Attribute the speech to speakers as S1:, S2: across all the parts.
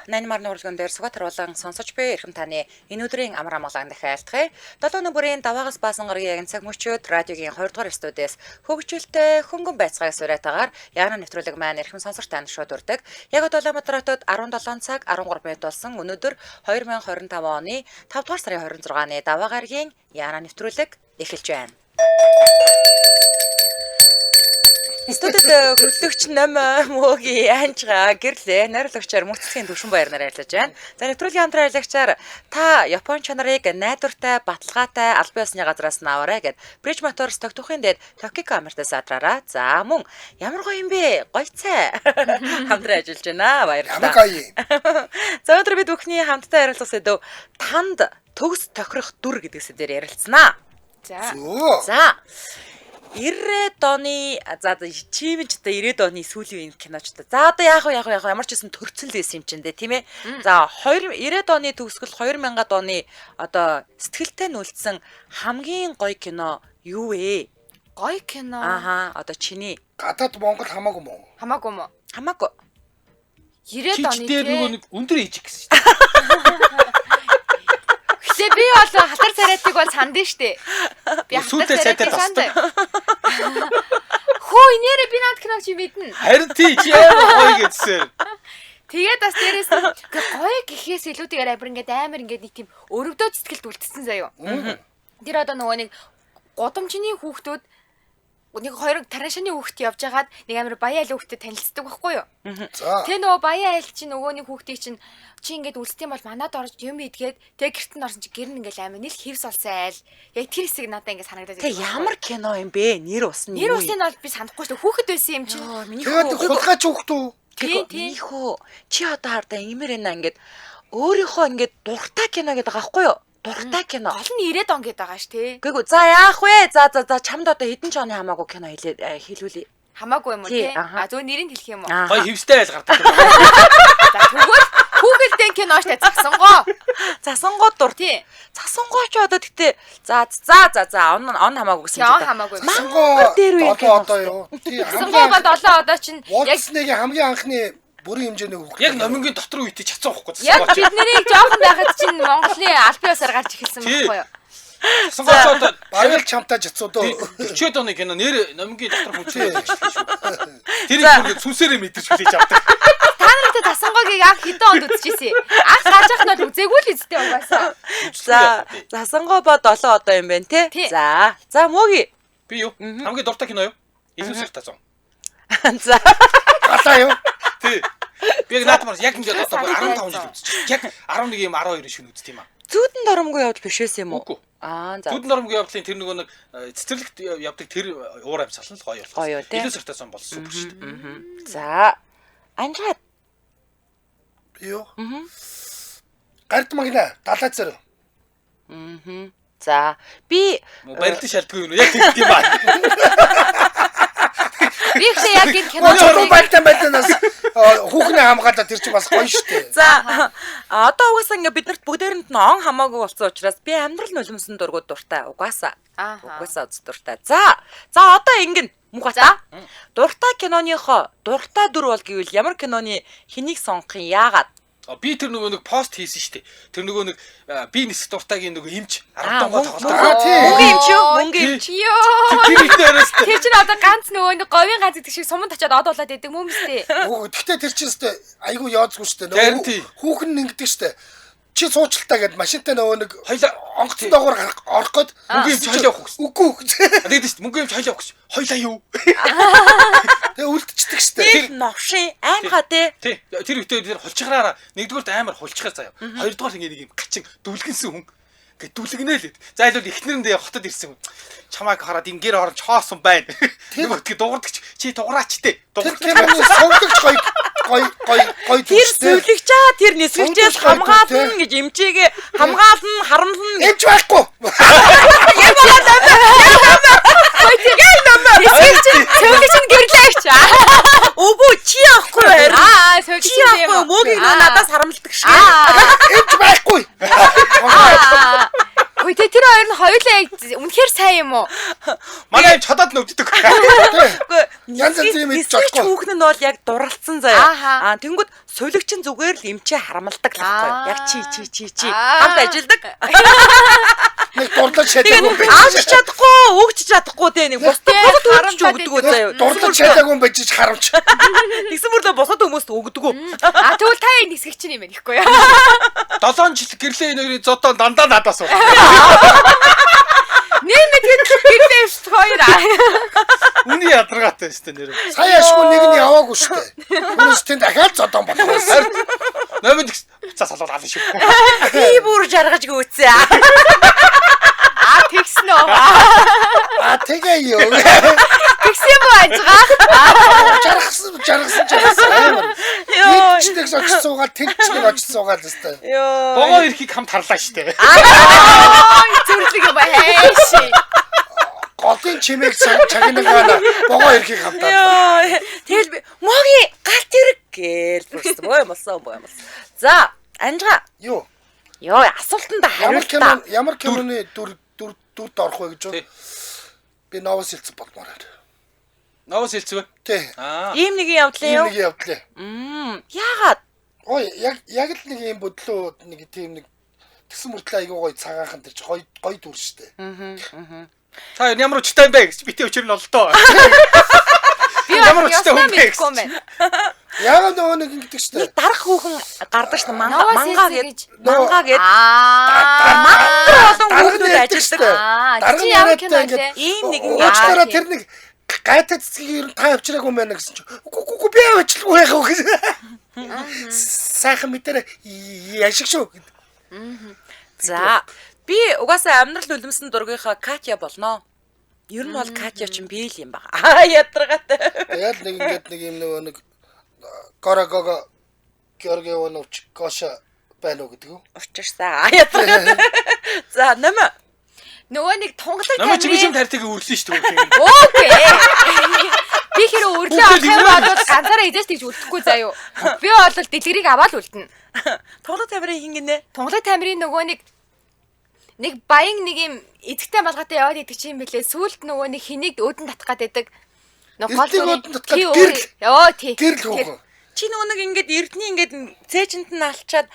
S1: 8 нуурлын дээр Сүгатар болон сонсож буй эрхэм таны энэ өдрийн амар амгалан дахиалтгая. 7 бүрийн даваагаас баасан гарагийн цаг мөчөөд радиогийн 2 дугаар студиэс хөгжүүлтэй хөнгөн байцгааг сураатагаар яана нэвтрүүлэг маань эрхэм сонсогч танд шууд урдаг. Яг Улаанбаатарт 17 цаг 13 минут болсон өнөөдөр 2025 оны 5 дугаар сарын 26-ны даваа гарагийн яана нэвтрүүлэг эхэлж байна. Студид хөтлөгч нам мөгийн анчгаа гэрлээ найруулагчаар мөцгийн төвшин баярнаар ажиллаж байна. За нэвтрүүлгийн хамтран ажиллагчаар та Япон чанарыг найдвартай, баталгаатай аль биесны газраас наваарай гэд Bridge Motors тогтохын дээд Tokyo камертаас адраараа. За мөн ямар гоё юм бэ? Гоё цай. Хамтран ажиллаж байна. Баярлалаа. За өнөөдөр бид бүхний хамтдаа ярилцах сэдв танд төгс тохирох дүр гэдгээс дээр ярилцсанаа. За 90-ад оны за чимж та 90-ад оны сүүлийн киночтой. За одоо яах вэ ямар ч гэсэн төрцөн л байсан юм чинь дээ тийм ээ. За 90-ад оны төгсгөл 2000-ад оны одоо сэтгэлтэй нүлдсэн хамгийн гоё кино юу вэ?
S2: Гоё кино.
S1: Ааха одоо чиний
S3: гадаад Монгол хамаагүй мó.
S2: Хамаагүй мó.
S1: Хамаагүй.
S2: 90-ад оны
S4: дээр нөгөө нэг өндөр ээжиг гэсэн шүү дээ.
S2: Тэгээ би бол хатар царайтыг бол санд нь штэ. Би
S4: хатар царайтыг санд.
S2: Хөө инээрээ би над киног чи мэднэ.
S4: Харин тий чи амар гоё гэсэн.
S2: Тэгээд бас дээрээс гоё гэхээс илүүтэйгээр амар ингээд нэг тийм өрөвдөө сэтгэлд үлдсэн заяо. Тэр одоо нөгөө нэг гудамжны хүүхдүүд нэг хоёр тараашны хүүхд явж хагаад нэг амар баяа айл хүүхдэд танилцдаг байхгүй юу? Тэ нөгөө баяа айл чи нөгөө нэг хүүхдийг чинь чи ингээд үлдсэн бол манад орж юм идгээд тэг гэрт нь орсон чи гэр нь ингээд амар нийл хевс олсон айл. Яг тэр хэсэг надад ингээд санагдаад
S1: байна. Тэг ямар кино юм бэ? Нэр усны.
S2: Нэр усны нь бол би санахгүй шүү дээ. Хүүхэд байсан юм чи.
S3: Тэгээд хулгайч хүүхд үү?
S1: Тийхүү. Чи одоо хардаа ингэмэр байна ингээд өөрийнхөө ингээд дуртай кино гэдэг байгаа байхгүй юу? Дуртай кино.
S2: Гол нь 90-ад он гэдэг байгаа ш тий.
S1: Гэхдээ за яах вэ? За чамд одоо хэдэн жооны хамаагүй кино хэлүүлээ.
S2: Хамаагүй юм уу тий? А зөв нэрийг хэлэх юм уу?
S4: Гоё хевстэй айл гардаг.
S2: За тэгвэл Google-тэй кино штэ засангоо.
S1: Засангоо дур тий. Засангоо ч одоо тэгтээ за он хамаагүй гэсэн
S2: чинь. Хамаагүй.
S3: Засангоо дээр үү одоо юу?
S2: Тий. Засангоогоо 7 одоо чинь
S3: яг Disney-гийн хамгийн анхны бүрийн хэмжээний хүүхд.
S4: Яг номингийн дотор үетэй чацсан байхгүй
S2: засангоо. Яг биднийг жоохон байхад чинь Монголын аль биесээр гарч эхэлсэн байхгүй юу?
S4: Засангоо одоо
S3: барил чамтай жацуудаа
S4: 40-од оны кино нэр номингийн дотор хүчтэй. Тэр их сүнсээрээ мэдэрч хүлээж авдаг.
S2: Та нартай засангоогийг анх хэдэн онд үзчихсэн? Анх гарч ахнаа л үзээгүй л үстэй угаасаа.
S1: За засангоо ба 7 одоо юм байна те. За мөги.
S4: Би юу? Хамгийн дуртай кино юу? Иесус Христос.
S1: За.
S3: Галаа юу?
S4: Тий. Би наадмаар яг ингээд одоо 15 жил үзчих. Яг 11 юм 12 шөнө үзт юм аа.
S1: Зүүдэн доромгүй явж бишээс юм уу?
S4: Үгүй.
S1: За.
S4: Зүүдэн доромгүй явдлын тэр нөгөө нэг цэцэрлэгт явдаг тэр уур амьсгал нь л гоё
S1: болсон.
S4: Иесус Христос болсон супер шүү дээ.
S1: За. Анжаад.
S3: Юу? Гард магна далай зэрэг.
S1: За. Би
S4: барилдын шалтгаан юу яг тэгт юм аа.
S2: Би ихтэй яг энэ кино
S3: байлтанаас хүүхнээ хамгаалаад тэр чинь бас гоё штэ.
S1: За одоо угаасаа ингээ биднэрт бүгдээрэнд нь он хамаагүй болсон учраас би амьдрал нулимсэн дургууд дуртай угаасаа. Угаасаа үз дуртай. За одоо ингэн мухата. Дуртай киноныхоо дуртай дүр бол гэвэл ямар киноны хэнийг сонгох юм яагаад?
S4: Би тэр нөгөө нэг пост хийсэн шүү дээ. Тэр нөгөө нэг би нисэх дуртайгийн нөгөө эмч 10 донго тоглодог.
S1: Мөнгө эмч юу? Мөнгө эмч.
S4: Тэр ихнээс
S2: тэр чинь одоо ганц нөгөө нэг говийн ганц гэдэг шиг суманд очиад од болоод идэг юм үстэй.
S3: Гэхдээ тэр чинь өстэй айгүй яоцгүй шүү дээ. Хүүхэн нэгдэг шүү дээ. Чи суучлалтаа гэд машинтай нөгөө нэг
S4: хоёлаа
S3: онгоцон доогоор орох гээд
S4: мөнгө эмч хойлоо авах гэсэн.
S3: Үгүй.
S4: Тэгээд шүү дээ мөнгө эмч хойлоо авах гэсэн. Хойлоо юу?
S3: Тэгээ үлдчихдэг шүү дээ.
S1: Тэр новшин аймгаа тий.
S4: Тэр үедээ тэр хулчгараараа нэгдүгээрт амар хулчгаа заяа. Хоёрдугаар ингээ нэг юм гачин дүлгэнсэн хүн. Ингээ дүлгэнэ л. За илүү эхнэрэндээ хотод ирсэн хүн. Чамайг хараад ингээр орж хоосон байна. Нэг өтгий дуурдагч чи дугаараач те.
S3: Тэр киноны сонгогч гоё
S1: тэр сүлгэж байгаа тэр нисгчээс хамгаална гэж эмчээгээ хамгаална харамлна
S3: эмч байхгүй.
S1: Яг болоод
S2: Сөүлэж нь гэрлээч.
S1: Өвөө чи яахгүй харин.
S2: Сөүлэж
S1: чи яахгүй мөгийг надаас харамлдаг шиг.
S3: Эмч байхгүй.
S2: Хөөе тэр хоёр нь хоёулаа үнэхээр сайн юм уу?
S4: Манай чадаад нүвддэг.
S1: Үгүй
S3: Янз янзын юм хийж
S1: нисгэж
S3: чадахгүй.
S1: хүүхэн нь бол яг дуралцсан заяа. Тэнгүүд сувлэгчин зүгээр л эмчээ харамладаг л байхгүй. Яг чи. Хамт ажилдаг.
S3: Нэг дурлаж шатаагүй байж.
S1: Аавч чадахгүй, өгч чадахгүй те нэг бусдад харамж өгдөг заяа.
S3: Дурлаж шатаагүй байж харамч.
S1: Тэгсэн мөрлөө босоод хүмүүст өгдөг.
S2: Тэгвэл та энэ нисгэгч юм байна гэхгүй юу?
S4: 7 жил гэрлээ энэ зодоо дандаа надаас уу.
S2: Нэмэт гэрлээ шүү хоёр.
S4: Үний ядаргаатай шүү дээ нэр.
S3: Сая ашгүй нэг нь яваагүй шүү дээ. Хүмүүс тэнд дахиад зодон болгосон.
S4: Номид цаа салууд аль шүү.
S1: Би бүр жаргаж гүйцээ.
S2: Тэгсэн үү?
S3: Тэгээ юу.
S2: Тэгсэн юм уу ажгаа?
S3: Жаргасан.
S1: Йоо.
S3: Тэгж очиж суугаад тэгчнийг очиж суугаад өстой.
S1: Йоо.
S4: Богоо ирэхийг хамт харлаа шүү дээ.
S2: Зүрлэг юм байна. Хэши.
S3: Голын чимээг чагнагаана богоо ирэхийг хамтаа.
S1: Йоо. Тэгэл би моги галт ирэг гээл бүрсэн. Боо юм. За, Анжгаа.
S3: Юу?
S1: Йоо, асуултанд хариултаа.
S3: Ямар киноны дүрд орох вэ гэж байна? Би новос хэлцэн болмоор байна.
S4: Новос хэлцвэ.
S3: Тий.
S1: Ийм нэг явдлаа юу?
S3: Нэг явдлаа.
S1: Яагаад?
S3: Ой, яг л нэг юм бодлоо нэг тийм нэг тэгсэн мөртлөө айгуу гоё цагаахан тэр гоё дүр штэ.
S4: Та ямар учиртай юм бэ гэж битээ өчөр нь олдоо.
S2: Би
S4: Ямар
S2: ястаа
S4: учиртай хүн бэ?
S2: мэдгүй юм байна.
S3: Яагаад нөгөө нэг ингэдэг штэ.
S1: Дарах хүүхэн гардаг ш мангаа гэж.
S3: Нөө.
S1: Мангаа гэж. Олон хүүхдүүд ажилдаг.
S2: Чи ямар кино вэ?
S1: Ийм нэгэн
S3: Уучлаарай тэр нэг гайтай цэцгийг ер нь та авчираагүй юм байна гэсэн чинь. Үгүй би авчлгүй яах вэ гэж. Сайхан мэдэрэ яшиг шүү.
S1: За, би угаасаа амьдрал үлэмсэн дургийнхаа Катя болно. Ер нь бол Катя ч би л юм байна. Ядаргатай.
S3: Яг нэг ингэдэг нэг юм нэг Горогого Георгиевич Гоша байна уу гэдэг үү?
S1: Учирсаа. Ядаргатай. За, нэмэ.
S2: Нөгөө нэг тунгалаг
S4: Намайг чи бишим тарьтыг үрлээ шүү дээ.
S2: Окей. Би хэрэг өрлөө авах юм бол ганцаараа идэж тэгж үлдэхгүй заяа. Би бол дэлгэрийг аваад үлдэнэ.
S1: Тоглоо тамирын хингэнэ.
S2: Тунгалаг тамирын нөгөө нэг баян нэг юм эзэгтэй малгайтай яваад идэг чи юм бэлээ. Сүүлд нөгөө нэг хэнийг өөдөн татах гээд байдаг. Ёо тий.
S3: Гэрэл хөөхөн.
S1: Чи нөгөө нэг ингээд эрдний ингээд цээжинд нь алчаад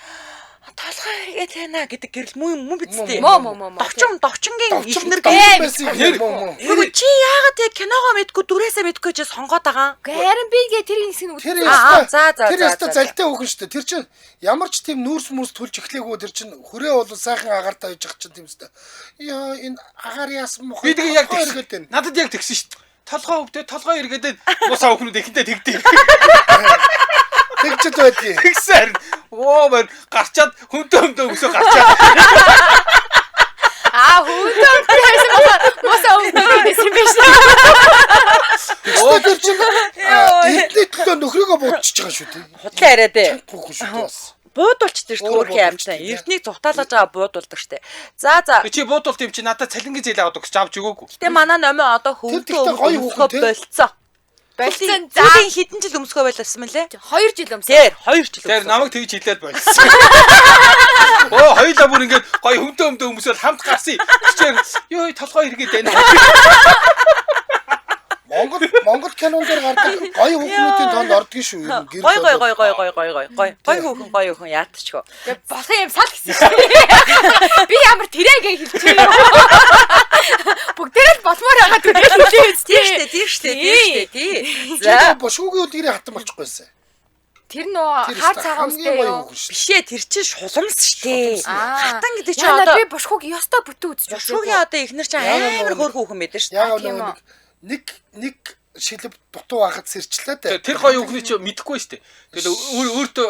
S1: толгой эргээд тайна гэдэг гэрэл мөн биз дээ.
S2: Мөө.
S1: Довчингийн ихнэр
S3: гэр.
S1: Нөгөө чи яагаад тэг киногоо мэдгүй дүрээсээ мэдгүй ч сонгоод байгаа.
S2: Харин би гээ тэр хэсгийг
S3: Тэр
S2: үзсэн.
S3: тэр яста залтай хөөхөн шүү дээ. Тэр чинь ямар ч тийм нүүрс мөрс төлж эхлэегүй тэр чинь хүрээ бол сайхан агаартай байж ах чинь тийм үстэй. Яа энэ агаар яасан мохоо.
S4: Би тэгээ яг тэгсэн. Надад яг тэгсэн шүү дээ. Толгой өвдөө толгой эргээд мусаа өхнүүд ихэнтэй тэгдэг.
S3: Тэгчээд байдгийг.
S4: Тэгсэн. Мөр гарчаад хүнтөө өсөө гарчаад.
S2: Хүнтөө мосоо өвдөж юм биш.
S3: Тэр чинь эдний төлөө нөхрийгөө буутчихж байгаа шүү дээ.
S1: Худлаа яриад ээ.
S3: Хүүхэн шүү дээ бас.
S1: Буудулчдаг шүү төрхийн амттай. Эрднийг цухтаалаж байгаа буудулдаг штэ. За.
S4: Чи буудуулт юм чи надад цалингийн зээл аваад өгч авч өгөөгүй.
S1: Гэтэ манай номоо одоо хөвдөө
S3: гоё хүүхэн
S1: болцсон.
S2: Болсон.
S1: Зүүн хэдэн жил өмсгөө байлсан мөлий?
S2: 2 жил өмсөн.
S1: Тэр 2 жил.
S4: Тэр намайг тэгж хэлээд болсон. Хоёулаа бүр ингээд гоё хөмдөө өмсөөл хамт гарсан. Чичээр ёо толгой эргээд байна.
S3: Монгол кинон дээр гардаг гоё хүүхнүүдийн тоонд ордог шүү.
S1: Гоё хүүхэн яатчихгүй.
S2: Болсон юм сал гэсэн шүү. Би ямар тэрээгээ хэлчихээ. Бүгдээрээ л болмоор байгаа тэрээ хэлээ.
S1: Тийм штэ. За.
S3: Бошуугийн үдгэрийн хатан болчихгүйсэн.
S2: Тэр нөө хаа цагаан үстэй юу?
S1: Бишээ тэр чинь шуламс штэ. Хатан гэдэг чинь
S2: одоо
S1: одоо
S2: би бошхуг ёстой бүтэн үзэж байна.
S1: Бошуугийн одоо ихнэр чинь амар хөөр хүүхэн мэдэн штэ.
S3: Яг нэг шилб дутуу хахад сэрчлээ дээ.
S4: Тэр гоё хүүхний чи мэдэхгүй шүү дээ. Тэгэл өөртөө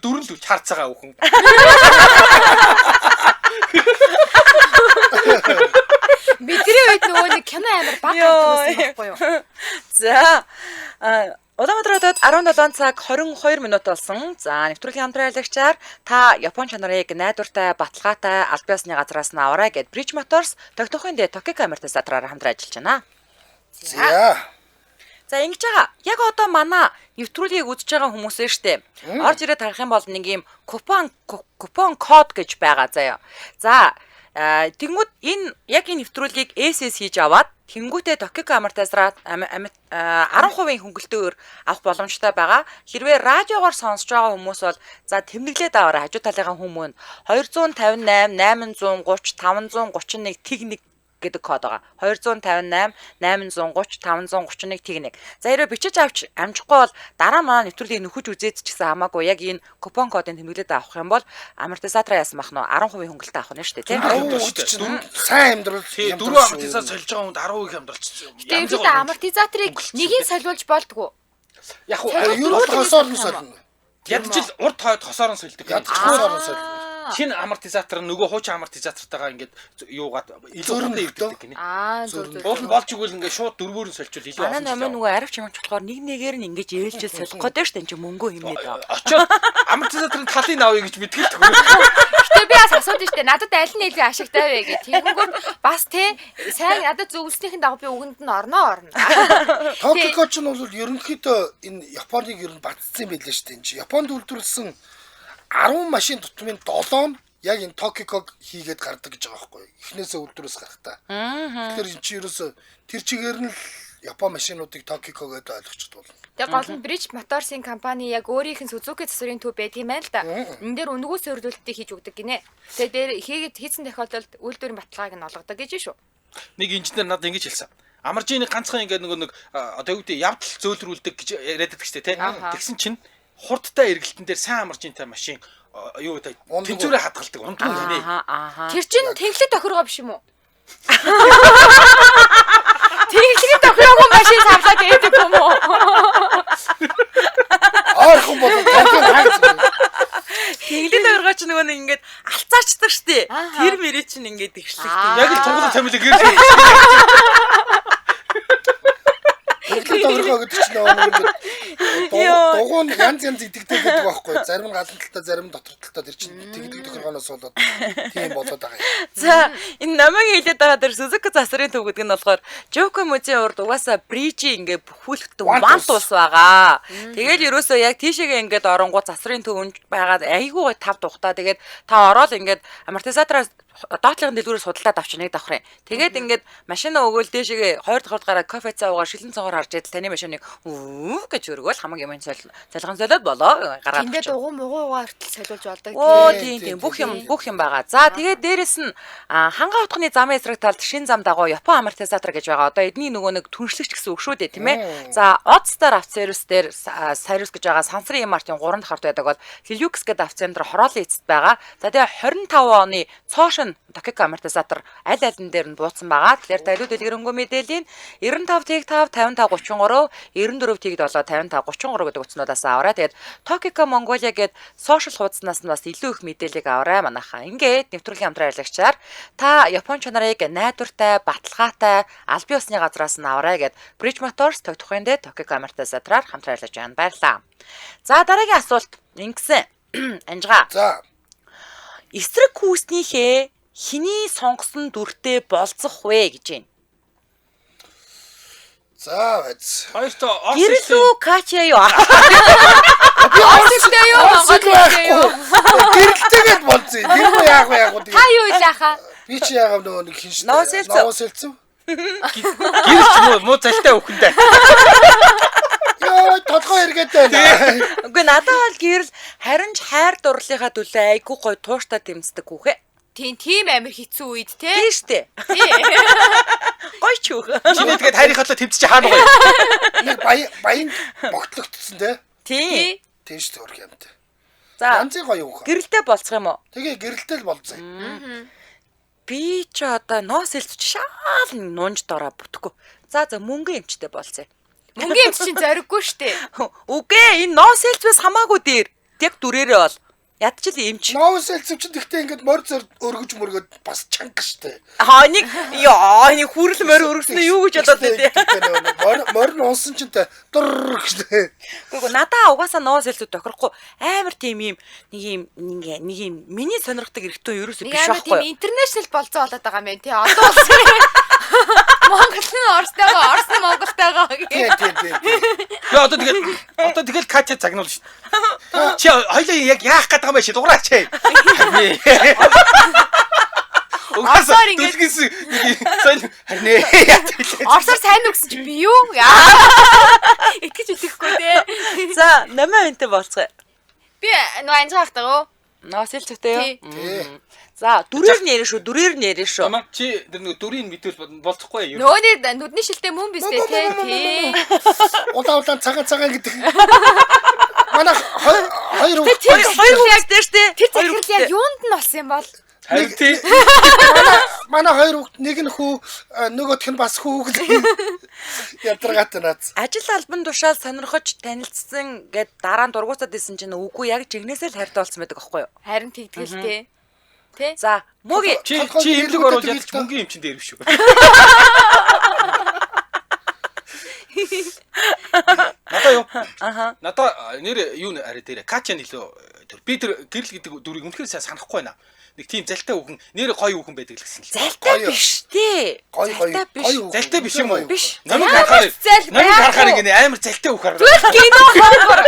S4: дөрөн л харцаага хүүхэн.
S2: Бидний үед нөгөө нэг кино амар баг гардаг байхгүй юу?
S1: За. Улаанбаатар хотод 17 цаг 22 минут болсон. За, нэвтрүүлгийн хамтран аялагчаар та Япон чанарыг найдвартай, баталгаатай аль биесны газраас нь аваарай гэд Bridge Motors Токиохын Токио камертай сатраар хамтран ажиллаж байна. За, ингэж байгаа. Яг одоо манай нэвтрүүлгийг үзэж байгаа хүмүүсээ штэ. Орж ирээд харах юм бол нэг юм купон код гэж байгаа заяа. За, тэгмүүд энэ яг энэ нэвтрүүлгийг SS хийж аваад Тэнгүүтээ Токико амортизатораа 10% хөнгөлтөөр авах боломжтой байгаа. Хэрвээ радиогоор сонсож байгаа хүмүүс бол за тэмдэглээд аваарай. Хажуу талынхаа хүмүүнд 258 830 531 техник гэдэг код байгаа. 258 830 531 техник. За хэрвээ бичиж авч амжихгүй бол дараа маань нэвтрүүлгийг нөхөж үзээд ч гэсэн хамаагүй яг энэ купон кодыг тэмдэглээд авах юм бол амортизатораа яасан мах нь 10% хөнгөлөлт авах нь шүү дээ, тийм.
S3: Сайн амьдрал.
S4: Тий, 4 амортизатор солиж байгаа хүнд 10% хямдруулчихсан.
S2: Тэгээд амортизаторыг нэгийг солиулж болдгоо.
S4: Яг
S3: Юу бол хосоор нь солино.
S4: ядчил урд хойд хосоор нь сольдог.
S3: Хосоор нь солино.
S4: Шинэ амортизатор нь нөгөө хуучин амортизатортойгоо ингээд юугаад илүү урдаа ирдэг гинэ.
S2: Зөв.
S4: Уул болж игэл ингээд шууд дөрвөөр нь сольчвол илүү
S1: Манай намын нөгөө аривч юмч болохоор нэг нэгээр нь ингэж ээлжил солих гээд шүү дээ чи мөнгөө хэмнээд байгаа.
S4: очоод амортизаторын талын авъя гэж мэдгэл төгөө.
S2: Гэтэ би бас асуудаг штэ. Надад аль нь илүү ашигтай вэ гэх. Тэгэнгүүт бас те сайн надад зөвлснийхэн дагуу би үгэнд нь орно.
S3: Токико ч нь бол ерөнхийдөө энэ Японыг ер нь батцсан байлээ шүү дээ. Энд чи Японд үйлдвэрлэсэн 10 машин тутмын 7 нь яг энэ Токиког хийгээд гардаг гэж байгаа байхгүй. Эхнээсээ үйлдвэрээс гарахтаа. Тэгэхээр энэ чи ерөөсө тэр чигээр нь л Япон машинуудыг Токико гэдээ ойлгочихд болно.
S2: Тэгээ гол нь Bridge Motors-ийн компани яг өөрийнх нь Suzuki засварын төв байдаг юм байна л да. Энэ дээр үнгүү сөрөлтийг хийж өгдөг гинэ. Тэгээ дээр хийгээд хийсэн тохиолдолд үйлдвэрийн баталгааг нь олгодог гэж шүү.
S4: Нэг инженер надад ингэж хэлсэн. Амаржины ганцхан ингээд нэг одоо юу гэдэг явдал зөөлрүүлдэг гэж яриад байдаг шүү дээ, тийм. Тэгсэн чинь хурдтай эргэлтэн дээр сайн амаржинтай машин юу гэдэг тэнцвэрээ хадгалдаг ундгүй гинэ.
S2: Тэр чинь тэнхлэг тохиргоо биш юм уу? Тэнхлэг тохироогүй машин савлаад байдаг юм уу?
S3: Архан бол танхим
S1: Тэглээд өргөө чи нөгөө нэг ингээд алцаачдаг штэ. Тэр мэрээ чинь ингээд тэгшлэгтэй.
S4: Яг л Монголын тамилыг гэрэл.
S3: Тэглээд оргоо гэдэг чинь нөгөө дугуун янз идэгдэг гэдэг байхгүй. Зарим нь галан талтай, зарим нь дотор талтай тэр чинь тэгдэг тохиргоноос болоод тийм болоод байгаа юм.
S1: За энэ намайг хэлээд байгаа тэр Suzuki засрын төв гэдэг нь болохоор Joko мужийн урд угаасаа Bridge ингээд бүхүүлэхтэй вант ус байгаа. Тэгээд ерөөсөө яг тийшээгээ ингээд оронгууд засрын төв байгаад айгүй тав тухтаа. Тэгээд та ороод ингээд амортизатораас доотлогын дэлгүүрээс судалдаад авчих нэг давхрын. Тэгээд ингээд машина өгөөл дээшээгээ 2 дахь гараа кофе цаагаар шилэн цонхоор харж идэл таны машиныг гэж өргөөл хамаг юм цалган солиод болоо гаргаад
S2: Тэндээ дугуй муугаар хүртэл солиулж болдог.
S1: Оо тийм бүх юм байгаа. За тэгээд дээрэс нь хангаа утганы замын эсрэг талд шин зам дагуу Япон амортизатор гэж байгаа. Одоо эдний нөгөө нэг түншлэгч гэсэн үг шүү дээ, тийм ээ. За Odstar автосервис дээр сервис гэж байгаа Сансрын Мартин 3 дахь орд байдаг бол Hilux гэдэг автоцентр хороолын эцэст байгаа. За тэгээд 25 оны цоошин Tokyo амортизатор аль алин дээр нь бууцсан байгаа. Тэгэхээр та илүү дэлгэрэнгүй мэдээллийн 95.5 5533 94.7 55 33 гэдэг утаснуудаас аваарай. Тэгээд Tokyo Mongolia гээд сошиал хуудаснаас нь бас илүү их мэдээллийг аваарай манайхаа. Ингээд нэвтрүүлгийн хамтран ажиллагчаар та Япон чанарыг найдвартай, баталгаатай, аль бие усны газраас нь аваарай гэд Bridge Motors тогтохын дээр Tokyo амортизатораар хамтран ажиллаж байна. Баярлалаа. За дараагийн асуулт ингэсэн. Анжгаа.
S3: За.
S1: Эсрэг хүүснийхээ хиний сонгосон дүртэй болцох вэ гэж байна.
S3: За байц.
S4: Хоёртоо
S1: Гэрэлүү Кача юу?
S2: Би Оростой юу? Монголтой юу?
S3: Гэрэлтэйгээд болцсон. Тэр нь яах вэ яг үү?
S2: Та юу яахаа?
S3: Би чи яагаад нөгөө нэг хин шүү.
S1: Новосэлцэв.
S4: гэрэлч муу залтай өхөндөө.
S3: Яа, толгой эргээд байна.
S1: Үгүй надад бол гэрэл харин ч хайр дурлалынхаа төлөө айгүй гой тууштай тэмцдэг хүүхэ.
S2: Тийм амир хэцүү үед те.
S1: Тийм штэ. Гой ч юу.
S4: Чиний тэгээд хайрынхаа тэмцэж хаана гоё.
S3: Нэг баян богтлогдсон те.
S1: Тийм.
S3: Тийм шүү дээ юмтай.
S1: За.
S3: Янзын гоё юу.
S1: Гэрэлтэй болцох юм уу?
S3: Тэгээ гэрэлтэй л болцсон.
S1: Би ч одоо ноос хэлцэж шаал нунж дороо бүтэхгүй. За мөнгө эмчтэй болцъя.
S2: Мөнгөний эмч чинь зориггүй штэ.
S1: Үгүй энэ ноос хэлцвээс хамаагүй дээр. Яг дүрээрээ бол ядчил эмч.
S3: Новос элцвчд ихтэй ингээд морь зөр өргөж мөргөд бас чанга штэ.
S1: Нэг хүрэл морь өргөснө юу гэж бодоод байдэ.
S3: Морь нь унсан ч тэ дур гэжтэй.
S1: Үгүй надаа угаасаа ноос хэлцүүд тохирохгүй амар тийм юм нэг юм миний сонирхдаг эргэтэн ерөөсөө биш
S2: Тийм
S1: байхгүй.
S2: интернэшнл болцоо болоод байгаа юм байна тий. Одоо улсын Монгол нь Оростойгоо, Орос нь Монголтойгоо гэх.
S3: Тийм.
S4: Яа одоо тэгэл Катя загнуул шүү. Чи хоёлаа яг яах гээд байгаа юм бэ чи дугаараач. Угаасаа
S2: ингээд
S4: дэлгэсэн соёл Харин ээ.
S2: Орсоор сайн үгсэн чи би юу? Итгэж үтгэхгүй дээ.
S1: За, намаа энтэй болцгоо.
S2: Би нөө анжгаа хахтаа.
S1: Наас ил зүгтэй юу?
S3: Тий.
S1: За, дүрээр нэрэн шүү.
S4: Мама чи тэр нэг дүрийн мэдвэл болцохгүй юу?
S2: Нөгөөний нүдний шилтэй мөн биз дээ тий.
S3: Удаан цагаан гэдэг. Манай хоёр
S1: Хоёр хүүхэд дээр штэ.
S2: Тэр захирал яг юунд нь болсон юм бол?
S4: Харин тий.
S3: манай хоёр хүүхэд нэг нь хүү нөгөөх нь бас хүүхэд ядаргаатай наац.
S1: Ажил албан тушаал сонирхож танилцсан гэд дараа нь дургуутаад исэн чинь үгүй яг жигнэсээ л хайртай болсон байдаг аахгүй юу?
S2: Харин тэгдгэлтэй. Тэ?
S1: За, мөги
S4: Чи имлэг оруулж ядч мөнгөний эмчин дээр биш үү? Надаа юу?
S1: Аха.
S4: Надаа нэр юу арай дээр кача нэлөө тэр би тэр гэрэл гэдэг дүрийг үнэхээр сайн санахгүй байна. Нэг тийм залтай хүүхэн нэр гоё хүүхэн байдаг л гэсэн л.
S1: залтай биш тий.
S3: Гоё.
S4: Залтай биш юм уу?
S1: Биш.
S4: Намайг
S2: Ямар
S4: харахаар
S2: зал
S4: намайг
S2: байхгүй.
S4: харахаар ингэ амар залтай хүүхэн хараад.
S2: Кино хонгор.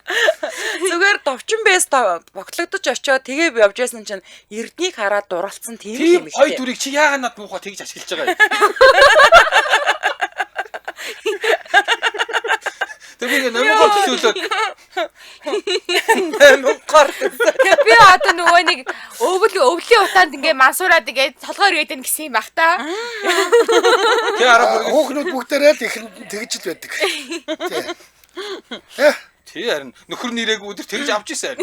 S1: Зүгээр товчин бэс боглогдож очиод тэгээ явж байсан чинь эрднийг хараад дуралцсан тийм юм
S4: Тийм
S1: их.
S4: гоё дүрийг чи яагаад над муухай тэгж ашиглаж байгаа юм? Тэр би намайг төсөөлөд
S1: Намгар.
S2: Тэгээ би одоо нөгөө нэг өвлийн утаанд ингээ мансуураад ингээ толгоор ирээд ийн гэсэн юм бах та.
S4: тэр арга
S3: Хүүхнүүд бүгдээрээ л их тэгж л байдаг. Тий.
S4: тий харин нөхөр нэрээгүй өдөр тэгж авч ирсэн.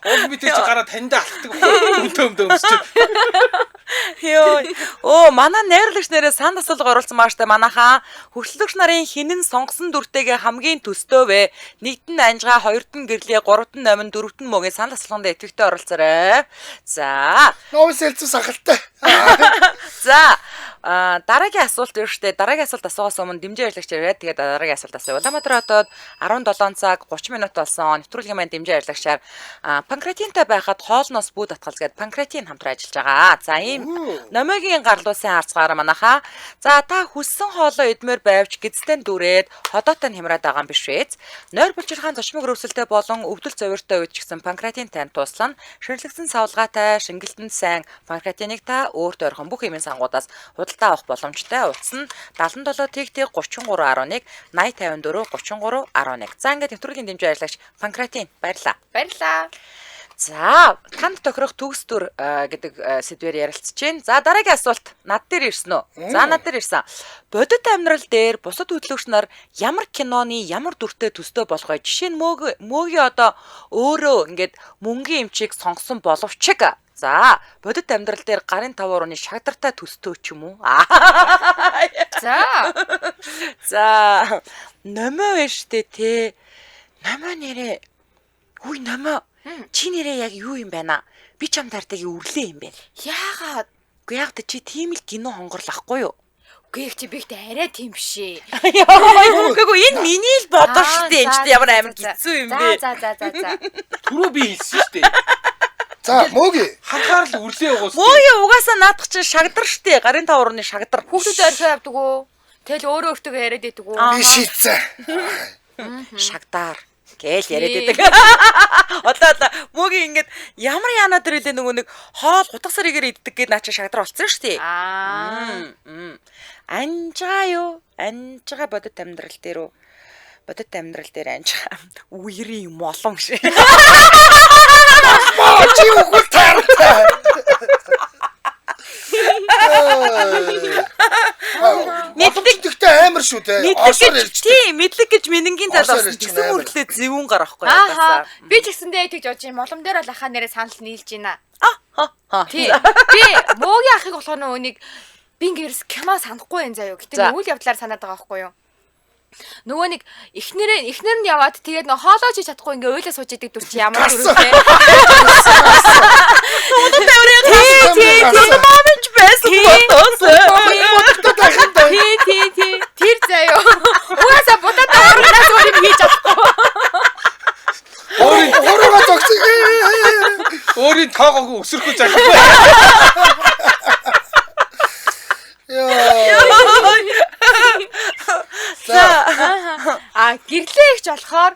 S4: Ол би тэр чи гараа таньда алддаг өмсч.
S1: Оо, манай найрлагч нэрээ санд асуулга оруулсан мааштай манайхаа хөрслөгч нарын хинэн сонгосон дүртэйгээ хамгийн төстөө вэ? Нэгдэн анжгаа, хоёрдэн гэрлээ, гуравдэн номин, дөрөвдэн мөгийн санд асуулганд итгэвтэй оролцоорой. За.
S3: Новис хэлцүү сахалтай.
S1: За. Дараагийн асуулт юу штэ? Дараагийн асуулт асуухаас өмнө дэмжээ ярилцагч ирээд тэгээд дараагийн асуулт асууя. Улаанбаатар хотод 17 цаг 30 минут болсон. Нэвтрүүлгийн маань дэмжээ ярилцагчаар панкратинтай байхад хоолноос бүү татгалз гээд панкратин хамтран ажиллаж байгаа. За ийм номогийн гарлуусын харцгаараа манайхаа. За та хүссэн хоолоо идмээр байвч гидстэн дүрээд ходоотой хямраад байгаа юм биш вэз. Нойр булчирхаан зочмог өрөвсөлтэй болон өвдөл цовиртой үед ч гэсэн панкратин тань туслан ширлэгдсэн савлгаатай шингэлтэнд сайн панкратиныг та өөртөө орхон бүх эмийн сангуудаас худалдаа авах боломжтой. Утас нь 77 тэгтэг 33.11 8054 33.11. За ингээд нэвтрүүлгийн дэмжээ ярилцагч панкратин баярлаа.
S2: Баярлаа.
S1: За, танд тохирох төгс төр гэдэг сэдвээр ярилцж байна. За, дараагийн асуулт над дээр ирсэн үү? За, над дээр ирсэн. Бодит амьдрал дээр бусад хөтлөгч нар ямар киноны ямар дүртэй төстэй болох вэ? Жишээ нь мөөгийн одоо өөрөө ингээд мөнгөний эмчийг сонгосон боловч за, бодит амьдрал дээр гарын 5 орны шагдартай төстөө ч юм уу?
S2: За.
S1: За, номоо вэ штэ те. Номоо нэрээ. Хүй номоо. Чи нэрээ яг юу юм байна? Би чам тартагийн үрлээ юм байна.
S2: Яагаад?
S1: Үгүй яг чи тийм л кино хонгорлахгүй юу?
S2: Үгүй чи бигт арай тийм бишээ.
S1: Үгүй энэ миний л бодоо штэ. Энд ч ямар амар гизүү юм бэ?
S2: За.
S4: Түрүү би хэлсэн шүү дээ.
S3: За, мөөги.
S4: Ханхаарал үрлээ угаас.
S1: Мөөе угаасаа наадах чинь шагдар штэ. Гарын 5 орны шагдар.
S2: Хүүхдүүд орхио явдаг уу? Тэгэл өөрөө өөртөө яриад байдаг уу?
S3: Би шийдсэн.
S1: Шагдар гээл яриад байдаг. Одоо мөөгийн ингээд ямар яанаа дэрэлээ нөгөө нэг хоол хутгасарыгээр иддэг гэд наа чи шагдар болцсон штэ. Анжгаа юу? Анжгаа бодит амьдрал дээр үү? Бодит амьдрал дээр анжгаа үерийн молон шээ.
S3: Чи үгүй таартай. Мэддэгтэй амар шүү дээ. Орсоор ярьж.
S1: Тийм, мэдлэг гэж минингийн тал
S3: Орсоор
S1: болсон.
S3: ярьж
S1: Гэсэн
S3: амар.
S1: мөрөлөө зэвүүн гарахгүй
S2: Ааха.
S1: яагаасаа.
S2: Би ч гэсэндээ тэгж бодож юм. Молом дээр бол ахаа нэрээ санал нийлж байна. Тий.
S1: Тийм.
S2: Би мөөгийн ахыг болохоор нөгөө нэг би ингээрс кино санахгүй юм заяа. Гэтэ
S1: За.
S2: үйл явдлаар санаад байгаа байхгүй юу? Нөгөө нэг эхнэр нь яваад тэгээд нөгөө хоолоо чи чадахгүй ингээ ойлоо сууж идэг дүр чи ямар дүртэй.
S3: Тий.
S1: Мамч байсан бодоос.
S2: Тий. Тэр заяа. Угаасаа будаад орнаас өөр юм хийж чадахгүй.
S3: Өөрөө тогтсон.
S4: Өөрийн тоогоогүй өсөрхгүй залахгүй.
S3: За.
S2: Гэрлээ ихч болохоор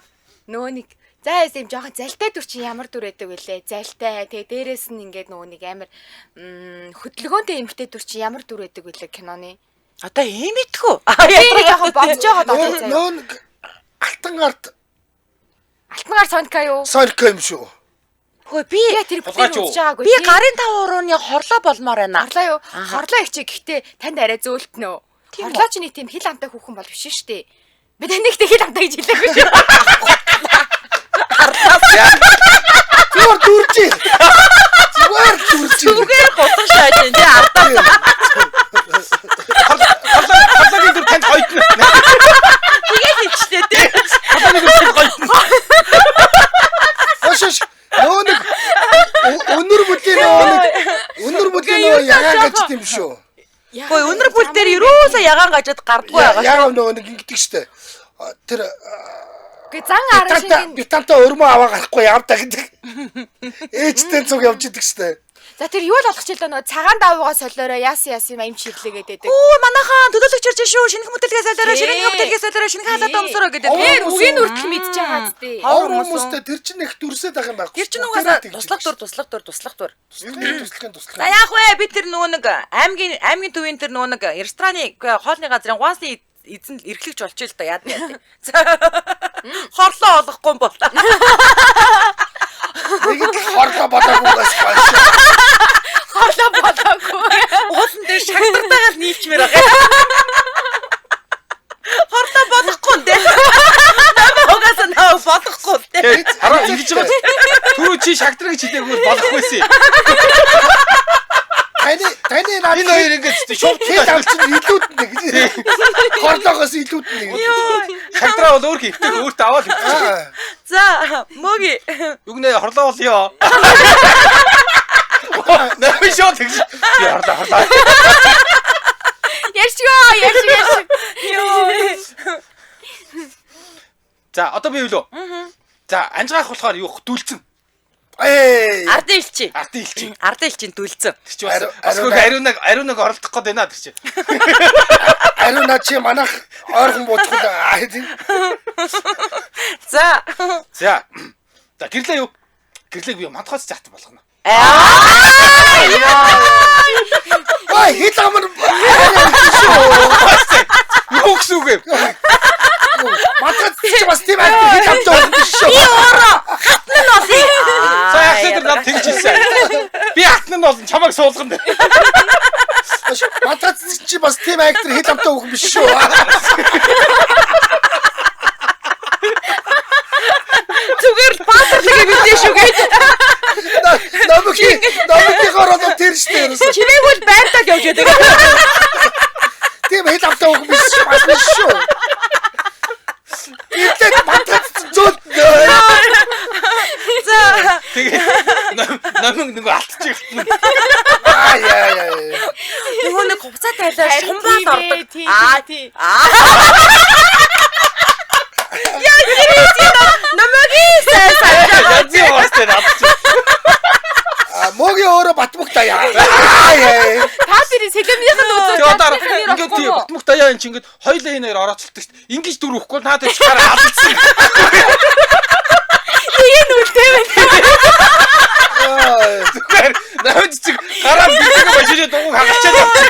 S2: нөгөө нэг За юм жоохон залтай дүр чинь ямар дүр байдаг вүлээ? Залтай. Тэгээ дээрэс нь ингээд нөгөө нэг амар хөдөлгөөнтэй эмэгтэй дүр чинь ямар дүр байдаг вүлээ киноны?
S1: Одоо ийм идэггүй.
S2: Би жоохон бодож байгаа доо заяа.
S3: Нөө алтан гарт
S2: Алтангаар Соника юу?
S3: Соника юм шүү.
S1: Хөөе би
S2: Тэр бүхэн үзэж байгаагүй.
S1: би гарын 5 урууны хорлоо болмоор байна.
S2: Хорлоо юу? Хорлоо ихчээ гэхдээ танд арай зөөлтнө. Хорлоо ч нэг тийм хил амтай хүүхэн бол биш шүү дээ. Би танд ихтэй хил амтай гэж хэлээгүй шүү.
S3: Зүгээр дүржээ. Зүгээр дүржээ.
S1: Зүгээр хотон шааж энэ ардаа.
S4: Хорлоогийн дүр танд хоёрно.
S1: Тэгээ хийчтэй тий.
S4: Хорлоогийн дүр танд хоёрно.
S3: Ашш. Нөө нэг өнөр бүлийн нөө ягаан гэж тийм шүү.
S1: Хөөе өнөр бүл дээр ерөөсөө ягаан гажаад гардгүй байгаа.
S3: Ягаан нөө нэг ингэдэг штэ. Тэр
S2: Гэ зан арга шиг
S3: битанта өрмөө аваа гарахгүй явдаа гэдэг. Ээжтэй цуг явж идэг штэ.
S2: За тэр юу л болох ч л нөгөө цагаан давуугаа солиороо яасан юм ширлээгээд байдаг.
S1: Оо манайхан төдөлгч ирж шүү. Шинэх мөтөлгөөс солиороо, шинэх халаад өмсөрөө гэдэг.
S2: Тэр үгийн үрдэл мэдж байгаа зү.
S3: Хавар хүмүүстэй тэр чинь их дүрсээд байгаа юм байхгүй.
S1: Тэр чинь угаасаа туслах дур.
S3: Туслахын.
S1: За яах вэ? Би тэр нөгөө нэг аймгийн төвийн тэр нөгөө нэг рестораны хоолны газрын гуансны эзэн эрхлэгч болчихё л да яад яа. Хорлоо олохгүй бол.
S3: Нэг л хорлоо бодоагүйгээс хойш.
S2: Хорлоо болоогүй.
S1: Уулан дээр шагнартайгаар нийлчмээр байгаа. Хорлоо болохгүй дээ. Угаасаа наа болохгүй дээ.
S4: Хараа ингэж байгаа. Түрүү чи шагдраа гэж хэлээгүй болохгүйсэн.
S3: Таны наад
S4: Энэ хоёр ингэж шууд
S3: хэд авчин илүүднэ гэж. Хорлоогоос илүүднэ гэж.
S4: шагдраа бол өөр хийдэг өөртөө аваад хийдэг.
S1: За мөги.
S4: Югнээ хорлоо болё. Наа шууд гэж. Хорлоо.
S2: Ярьшгүй.
S4: За одоо би юу лөө? За анжгаах болохоор юу дүүлцэн.
S1: Ардын элчи. Ардын элчийн дүлцэн.
S4: Тэр чи бас ариунаг оролдох гээд байна тэр чи.
S3: Ариуна чи манайх ойрхон бууцгүй аа.
S1: За.
S4: За гэрлээ юу? Гэрлээ би мадхаас заах болгоно.
S3: Ой хит амар.
S4: Юу гэсэн үг вэ?
S3: Мадхаас чи бас тийм аа хит амтаа биш шүү.
S1: Хатна нь олъё.
S4: Саяхан тэр нам тэгж хэлсэн. Би хатна нь олон чамайг суулган дээр.
S3: Мадхаас чи бас тийм актер хит амтаа өгөх биш шүү.
S1: Зүгээр пассерлыг мэдээ шүү гэж.
S3: Намки гараад тэр штэ ерөөсө.
S1: Чимээг бол байртаа явж байдаг.
S3: Тийм хит амтаа өгөх биш шүү. Итэл Мадхаас зүүл.
S1: За.
S4: Тэгээ намайг алдчих.
S3: Яа.
S1: Нөгөө нэг хувцас тайлаа шумбаад ордог.
S2: Тий.
S1: Яа гэрээ намагийн сайн.
S4: Язи уустай надчих.
S3: Моги өөрөө Батмөгтай яа.
S2: Та тэрийн сэлэмнийх нь үзүүлж
S4: Тэгээд ингээд тий Батмөх даяа энэ чинь ингээд хоёлаа энэ хоёр орооцолдог шүү дээ. Ингиж дүр өгөхгүй наад чи хараа алдсан.
S2: энэ үлдээ байна.
S4: Зүгээр навч чи гараа бэлэг машины дугуй хагачаад явчих.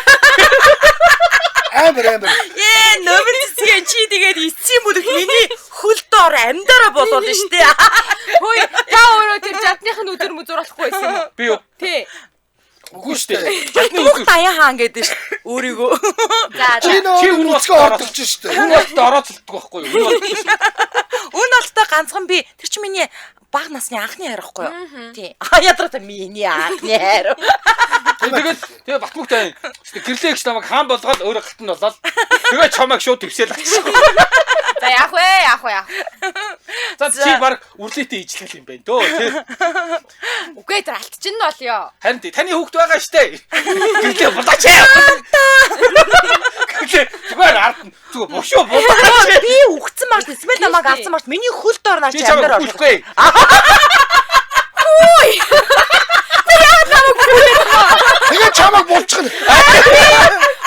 S3: Амар.
S1: Номер цэцгээ чи тэгээд эцсийн бүлэг миний хөл доор амьдараа болоод нь штэ.
S2: Хөөе, та өөрөө тэр жадных нь өдөр мөзөр болохгүй байсан юм уу?
S4: Би юу?
S2: Тий.
S4: Үгүй шүү дээ.
S1: Жаднуух даяа хаан гэдэг ш. Өөрийгөө.
S3: Чи нөө үсгээ ордогч штэ.
S4: Энэ болтой орооцолдог байхгүй юу?
S1: Үн болтой ганцхан би тэр чи миний баг насны анхны хайр байхгүй юу? Тий. Ядраа миний анхны хайр.
S4: Тэгээ Батмөгтай гэрлээ гэж намайг хаан болгоод өөрөө галтан болоод тэгээ чамайг шууд твсээл авчихсан.
S2: За яах вэ?
S4: За чи баг үрлээтэй ижлэх юм байна дөө тий.
S2: Үгүй тэр алтчин нь болё.
S4: Харин таны хүүхд байгаа штэ. Гэрлээ булаач. Зүгээр ард зүгээр бошоо булаач.
S1: Би үхсэн маш эсвэл намайг авсан маш миний хөл доор наач
S4: Би чамайг
S1: амьдар
S4: хүлэхгүй.
S3: Тэгээ чамайг булчих.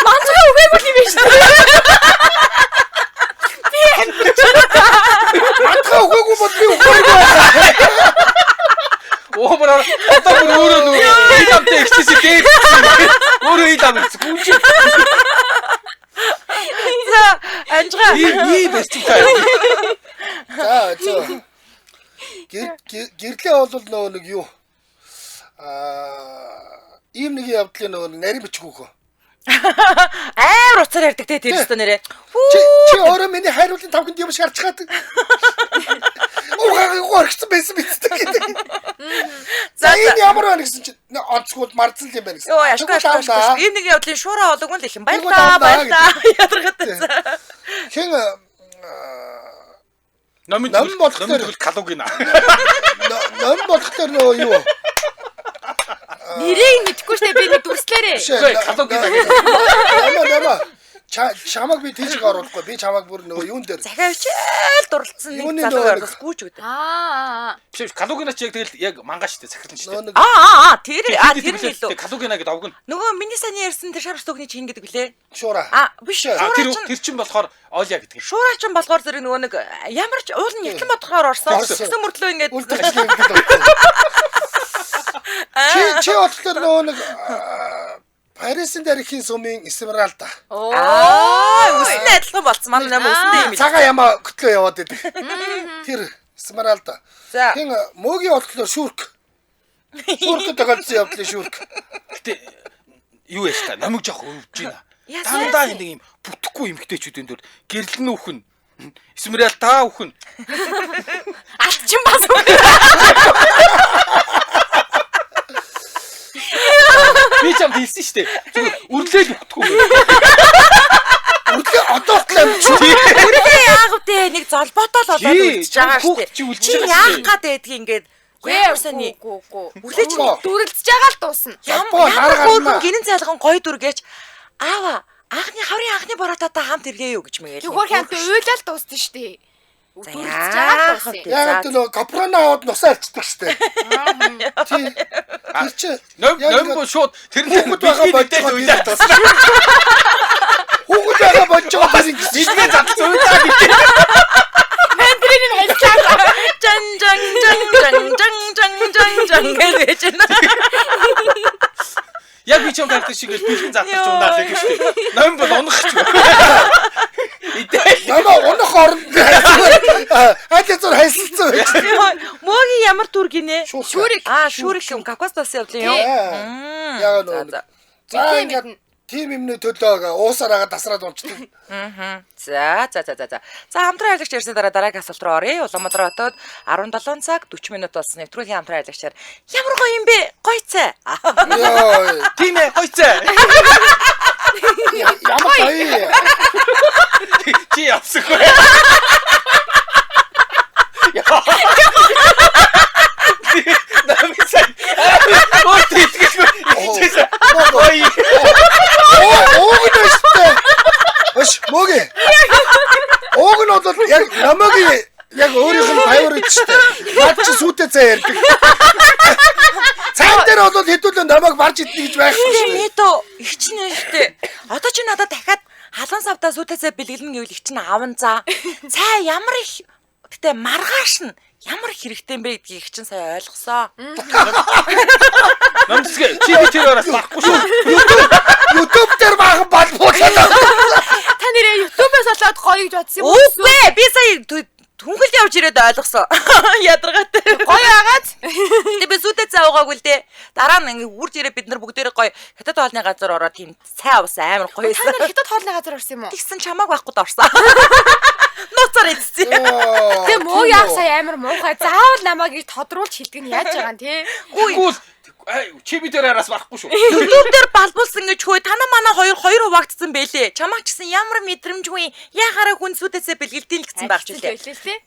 S2: Манцгаа үгээгүй юм биш үү?
S3: Мадхаа өгөөгүй бол би өгөөгүй.
S4: Оомроо одоо өөрөө нөгөө идамтай ихчээсээ дээд. Өөрөө идам гэсэн. Гүнж.
S1: За анжгаа.
S4: Ийм бэсчтэй.
S3: За. Гэрлээ бол нөгөө нэг юу? Ийм нэг явдлын нөгөө нарийн бичгүүхөө.
S1: Амар уцаар ярьдаг те тэр өстө нэрээ.
S3: Чи өөрөө миний хайруулын тавханд юм шаарч хаад. Горхсон байсан биз дээ. За энэ ямар байна гэсэн чи онцгууд марцсан юм байна гэсэн.
S1: Йоо яшгүй. Ийм нэг явдлын шуураа олоогүй л их юм. Баярлаа. Ядаргатай.
S3: Хэн
S4: Номын калуг гинэ.
S3: ном болохоор нөгөө юу?
S2: Нэрийг мэдэхгүй штэ би нэг дүрслээрээ.
S4: Калуг гинэ.
S3: Яма. Чамаг би тийж оруулахгүй. Би чамаг бүр нөгөө юун дээр.
S1: Захиавчаал дурлцсан нэг залуу ярдас гүйч гэдэг.
S4: Биш калугина ч яг тэгэл яг мангаа штэ захирлан штэ.
S1: Тэр илүү.
S4: Калугина гэдэг авг нь.
S1: Нөгөө миний саний ярьсан тэр шар стогны чин гэдэг үлээ.
S3: Шуура.
S1: Биш.
S4: Тэр чин болохоор Оля гэдэг.
S1: Шуураа чин болохоор зэрэг нөгөө нэг ямар ч уул нь яхим бодохоор орсон. Гэсэн мөртлөө ингээд
S3: Чи болохоор нөгөө нэг Парисын дарихийн сумын Эсмералда.
S1: Үсний адилхан болцсон. Манай нам үсний юм.
S3: Цагаан ямаа хөтлөө яваад идэв. Тэр Эсмералда.
S1: За.
S3: Хин мөгийн болохоор шүүрк. Шүүрк төгөлсөн явдлын шүүрк.
S4: Гэтэ юу яаш та намайг жоох өвж байна. Дандаа нэг юм бүтэхгүй эмгтээчүүдэн дөр гэрлэн үхэн. Эсмерал та үхэн.
S2: Алтчин бас.
S4: Би ч юм хэлсэн шүү дээ. Зүгээр үрлээл өгдөхгүй.
S3: Үрлээ одоо клам чи.
S1: Үргэлээ яах вэ? Нэг золботоо л болоод үлдчихэж байгаа шүү дээ.
S4: Чи үлдчихэж
S1: Чи яах гад байдгийг ингээд яасаны
S2: Үрлээ чи дүрлцэж байгаа л дуусна.
S3: Япон
S1: ямар
S3: хараа
S1: хөөрхөн гинэн цайлган гоё дүргэж аава хаврын анхны боротоо хаамт иргээ юу гэж мэгэл.
S2: Хөр хямт уйлал дуусна штэ. Дүрлцэж байгаа л дуусна.
S3: Яг л капрона аваад нусаа алцдаг штэ. Тий. Тэр чи
S4: Ном шууд тэр
S3: Хүүхэд байгаа бодгоо
S4: уйлаад тусна.
S3: Хүүхэд байгаа бодгоо бас ингэ
S4: Нийтгээ задсан уйлаа гэдэг.
S2: Мандрин нь хэлсэн.
S1: Жан гэж байна.
S4: Яг би ч юм байдаг шиг бэлхэн задчих ундаа л гэж шүү дээ. Ном бол унах ч.
S3: Намаа унах оронд хаач зур хайсалцсан.
S1: Мөгийн ямар дүр гинэ?
S3: Шүүрик.
S1: Шүүрик юм. Кокостос явлаа юу?
S3: Яг нөө. За ингээд тим юмны төлөө уусараа тасраад унцдаг.
S1: За хамтран аялагч ярьсны дараагийн асуулт руу оръё. Улаанбаатар хотод 17 цаг 40 минут болсон нэвтрүүлгийн хамтран аялагчаар ямар гоё юм бэ? Гоё цай.
S3: Йоо.
S4: Тийм ээ, гойцаа.
S3: Ямар гоё.
S4: Чи явсахгүй. Намисаа. Өөд итгэхгүй. Ой.
S3: Оогноштой. Өш мөг. Оог нь бол яг намайг яг өөрийнх нь фаворит шүү дээ. Наад чи сүйтэй цай ярьдаг. Цаан дээр бол хэдүүлээ намайг барж идэх гэж байхгүй шүү дээ.
S1: Нэтөө ихчнээ штэ. Одоо чи надад дахиад халуун савдаа сүйтэй цай бэлгэлнэ гэвэл их чинь аавн за. Цай ямар их гэтээ маргааш нь ямар хэрэгтэй юм бэ гэдгийг их чинь сая ойлгосоо.
S4: Намсгэ чи би тэр ораас баггүй шүү.
S3: YouTube дээр баахан балбуулаад.
S2: Та нэрээ YouTube-ээс олоод гоё гэж бодсон юм уу?
S1: Үгүй би сая түнхэл явж ирээд ойлгосон. Ядаргатай.
S2: Гоё агаад.
S1: Тэ би сүдэ цай уугаагүй л дээ. Дараа нь ингээ үрж ирээ бид нар бүгдээрээ гоё хятад хоолны газар ороод тийм цай уусан амар гоё.
S2: Та нар хятад хоолны газар орсон юм уу?
S1: Тэгсэн чамааг байхгүй д орсон. Нууцаар идсэн.
S2: Тэ муу яах сая амар муухай. Заавал намайг гэж тодруулж хэлдэг нь яаж байгаа юм те?
S4: Үгүй чи би тэр араас барахгүй шүү.
S1: YouTube дээр балбуулсан гэж хөөе танаа манай хоёр хуваагдсан байлээ. Чамааг чсэн ямар мэдрэмжгүй яхаараа хүн сүдэсээ бэлгэлдээн л гэсэн байх ч үлээ.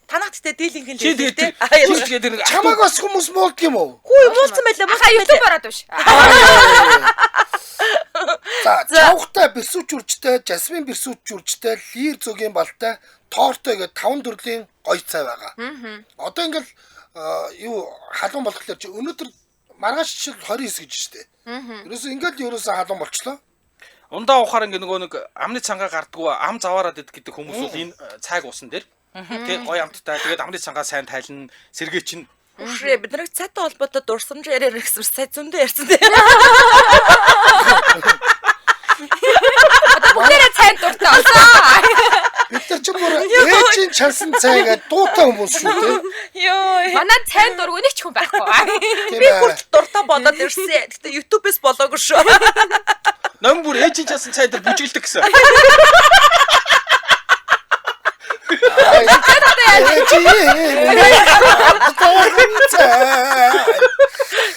S1: Танах тест дийлийнх нь
S4: Чи тэгээд
S3: Чамааг бас хүмүүс муулт юм уу?
S1: Хүү муулсан байлаа.
S2: Ха YouTube ороод биш.
S3: За чавхтай бэрсүүч үржтэй, жасмин бэрсүүч үржтэй, лир зөгийн балтай, тоортой гэдэг 5 төрлийн гоё цай байгаа. Одоо ингээл юу халуун болохоор чи өнөөдөр маргааш жишээ 29 гэж штэ. Ерөөсөө ингээл халуун болчлоо.
S4: Ундаа ухаар ингээ нөгөө нэг амны цангаа гардггүй ам заваарад идэх хүмүүс бол энэ цайг уусан дээр. Тэгээ гоё амттай. Тэгээд амны цангаа сайн тайлна, сэргээчин
S1: Үшрээ бид нарыг цайтай холбоотой дурсамж яриа гэсэн сая зөндөө ярьсан дээ.
S2: Бүгдээрээ цайнд дуртай болсон.
S3: Бид нар ч бүр ээжийн чансан цайгаа дуутай хүмүүс шүү дээ.
S1: Йоо.
S2: Манай цайнд дургүй нэг ч хүн байхгүй.
S3: Тийм
S1: Би
S3: ээ.
S1: хүртэл дуртай болоод ирсэн. Гэтэ YouTube-с болоогүй шүү.
S4: Ном бүр ээжийн часан цай дээр бүжиглдэг гэсэн.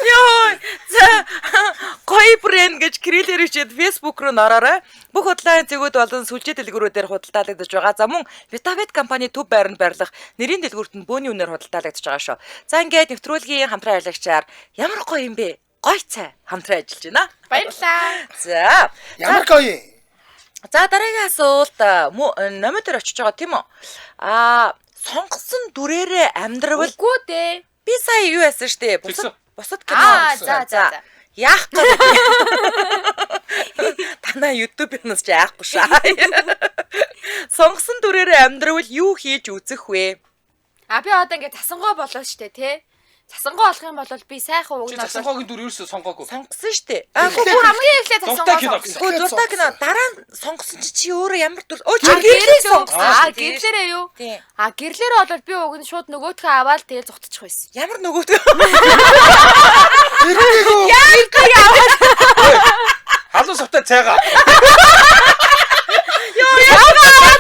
S1: Йоо. За гоё брэнд гэж крилэр хичээд Facebook руу нороорой. Бүх худлааны зэгүүд болон сүлжээ дэлгүүрүүдээр худалдаалагдаж байгаа. За мөн Vitavet компани төв байранд байрлах нэрийн дэлгүүрт нь бөөний үнээр худалдаалагдаж байгаа шүү. За ингээд нэвтрүүлгийн хамтран ажиллагчаар ямар гоё юм бэ? Гоё цай хамтран ажиллаж байна.
S2: Баярлалаа.
S1: За.
S3: Ямар гоё юм.
S1: За дараагийн асуулт номер дээр очиж байгаа тийм үү? Сонгосон дүрээрээ амьдрал
S2: Үгүй дээ.
S1: би сая юу яасан штэ?
S4: Тэгсэн.
S1: Бусад кино.
S2: За.
S1: Яах гээд. Танаа YouTube-ноос ч яахгүй шаа. Сонгосон дүрээрээ амьдрал юу хийж үзэх вэ?
S2: Би одоо ингээд засангой болоо штэ тий. Засангой болох юм бол би сайхан
S4: Чи
S2: уг нь
S4: засангойгийн дүр ерөөсөө сонгоогүй.
S1: Сонгосон штэ.
S2: хамгийн эхлээд
S4: Дуртай кино
S2: засангой.
S4: гэсэн.
S1: Гоо дуртай кино дараа нь сонгосон чи өөрөө ямар дүр? Өө чи
S2: Гэрлээ
S1: гэрлээ
S2: сонгосон.
S1: сонгосон.
S2: Гэрлээрээ юу?
S1: Тийм.
S2: Гэрлээрээ бол би уг нь шууд нөгөөдхөө аваад тэгэл зогтчих байсан.
S1: Ямар нөгөөд?
S4: Халуун савтай цайгаа.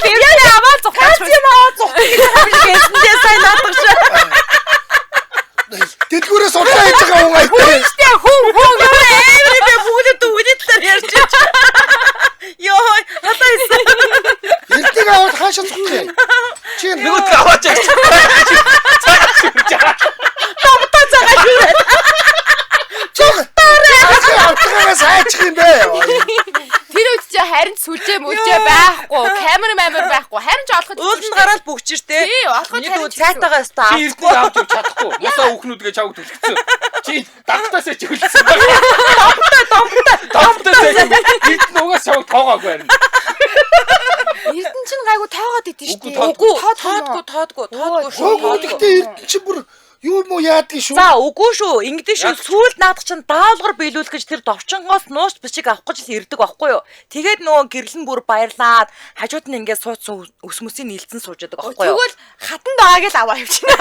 S2: Гэрлээрээ аваад зогтчих байсан.
S1: Гэсэндээ сайн наадах шээ.
S3: Дэлгүүрээс удаан хийж байгаа хүн айтай.
S1: Хүн би бүгд үгнэтлэр ярьж байна. Йоо, хатаа исэн.
S3: Эртнийг аваад хаашаа зогтох юм. Чи
S4: Нөгөө аваач.
S3: Автогаас хайчих юм бэ.
S2: Тэр үед чи харин сүлжээ мүлжээ байхгүй. Камер байхгүй. Харин ч олоход
S1: Уул нь гараад бүгчир те.
S2: Тий, олоход
S1: Миний
S2: харин
S1: дүү цайтайгаа өстө
S4: Чи эрдэнэ авч явж чадахгүй. Мусаа үхнүүдгээ чавг төлөвлөсөн. Чи дагтаасаа ч хөлсөн. Дагтаасаа эрдэнэ угаас чавг тоогоогүй харин.
S2: Эрдэн чин гайгүй тоогоод идэв шүү дээ.
S1: Үгүй тоодгүй шүү.
S3: Оо гэхдээ эрдэн чи бүр юу муу яадгийн шүү.
S1: За үгүй шүү. Ингэдэж шүү. Сүүлд наадах чинь даалгар биелүүлэх гэж тэр довчонгоос нууц бичиг авах гэж ирдэг байхгүй юу? Тэгээд нөгөө гэрлэн бүр баярлаад хажууд нь ингээд суудсан өсмөсийг нийлцэн сууж яадаг байхгүй юу?
S2: Тэгвэл хатан дааг л аваа явчихна.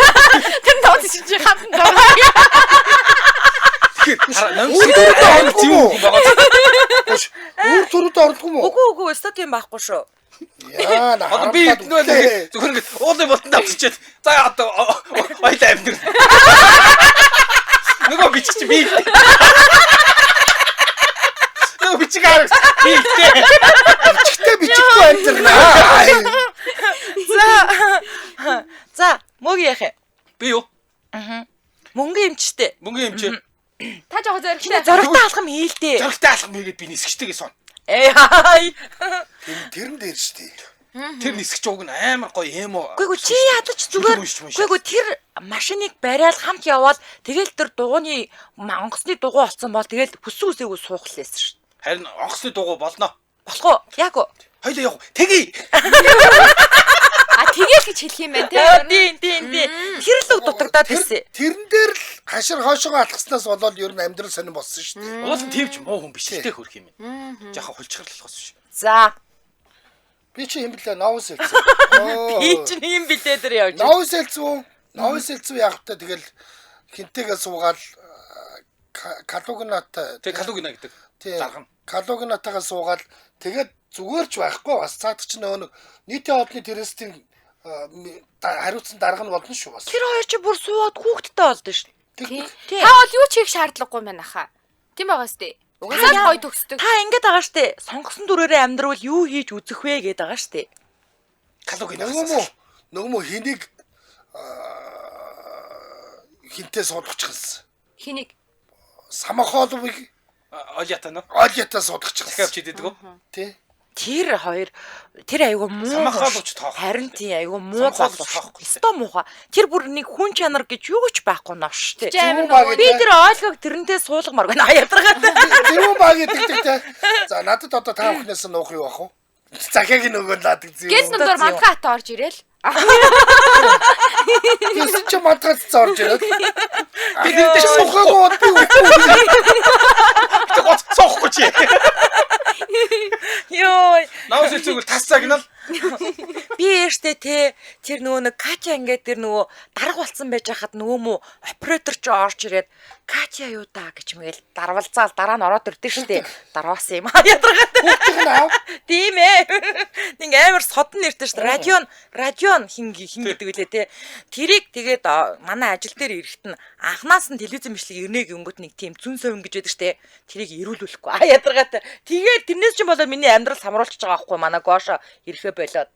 S2: Тэр доод чи хатан дааг.
S3: Өөрөөрөө орох юм уу? Өөрөөрөө орох юм уу?
S1: Үгүй өстө тийм байхгүй шүү.
S3: Яа на.
S4: Одоо би зүгээр ингээд уулын болтон авчичээд за одоо ойлаа амьд. Нөгөө бичиж чи би. Нөгөө бичиг хараа би.
S3: Чигтээ бичихгүй амьдрнаа.
S1: За мөг яах вэ?
S4: Би юу?
S1: Мөнгө эмчтэй.
S4: Мөнгө юмчээ.
S2: Та жоо зоригтой.
S1: Зөрөгтэй алхам хийлдээ.
S4: Зөрөгтэй алхам хийгээд би нисгчтэйгээ сон.
S1: Ай.
S3: Тэрэн дээр штий.
S4: Тэр нисгч уг нь амар гоё юм уу?
S1: Үгүй чи ядаж зүгээр. Үгүй тэр машиныг бариад хамт яваад тэгэл тэр дугууны онгоцны дугуй олцсон бол тэгэл хүссэн үсээгөө суух лээсэн шүү.
S4: Харин онгоцны дугуй болно.
S1: Болох уу? Яг уу.
S4: Хоёлаа яв. Тэгье.
S2: Тэгэл гэж хэлэх юм байна
S1: Тийм. Тэр л дутагдаад байсан.
S3: Тэрэн дээр л хашир хоошоо алхаснаас болоод ер нь амьдрал сонирн болсон шүү дээ.
S4: Уул нь төвч муу хүн биш л дээ хөрх юм. Жаха хулчгарлахаас биш.
S1: За.
S3: Би чи юм блэ новос хэлсэн.
S1: Би чинь юм битээ дээр явж.
S3: Новос хэлсэн. Новос хэлсэн яг та тэгэл хинтэйгээ суугаад калугнатай.
S4: Тэг калугна гэдэг. Заргана.
S3: Калугнатайгаа суугаад тэгээд зүгээрч байхгүй бас цаад чи нэг нийтийн одны террористийн хариуцсан дарга нь болно шүү бас.
S1: Тэр хоёр чи бүр суугаад хүүхдтэй болдсон шүү.
S2: Та бол юу ч хийх шаардлагагүй юм байна хаа. Тийм байгаа сте. Угаасаа гоё төгсдөг.
S1: Та ингэж байгаа штэ. Сонгосон дүрээрээ амьдрал юу хийж үзэх вэ гэдэг байгаа штэ.
S4: Калугна.
S3: Нөгөө хэнийг хинтээ суудчихсан.
S2: Хэнийг?
S3: Самохоловыг
S4: Олята нөө.
S3: Олята суудчихсан.
S4: Дахиад чи дэдэг үү?
S3: Тий.
S1: Тэр хоёр тэр айгу муу.
S4: Самохоловч тоох.
S1: Харин тий айгу муу залуу. Өстой муухай. Тэр бүр нэг хүн чанар гэж юу ч байхгүй новш тий. Би тэр ойлгог тэрнтэй суулгамаар байна. Ядаргаад.
S3: Тэр баг гэдэг тий. За надад одоо та бүхнээс нуух юу ах вэ? Захиагийн нөгөө ладаг зүй.
S2: Гэс нүдээр мантга хата орж ирэл.
S3: Тэс чи мантгаас зорж ирээд.
S4: Би тэрдээ
S3: сухаагүй би үгүй.
S4: соохгүй чи.
S1: Йоо.
S4: Наус зүгэл тас загнал.
S1: Би ээжтэй те тэр нөгөө нэг Катя ингээд тэр нөгөө дарга болцсон байж хахад нөгөө мө оператор ч орж ирээд Катя юу даа гэж мэгэл дарвалзаал дараа нь ороод ирдэ штэ. Дарваасан юм аа ядаргаад. Тийм ээ. Нэг амар содон нэртэй штэ. Радион хин гэдэг үлээ те. Тэрийг тэгээд манай ажил дээр ирэхэд нь анханаас нь телевизэн бичлэг ирнэ гингүүт нэг тийм зүн совин гэж байдаг штэ. Тэрийг ирүүлүүлэхгүй. Аа ядаргаад. Тэгээд тэрнээс ч болоод миний амьдрал самруулчихж байгаа байхгүй манай Гоша ирэхэ болоод.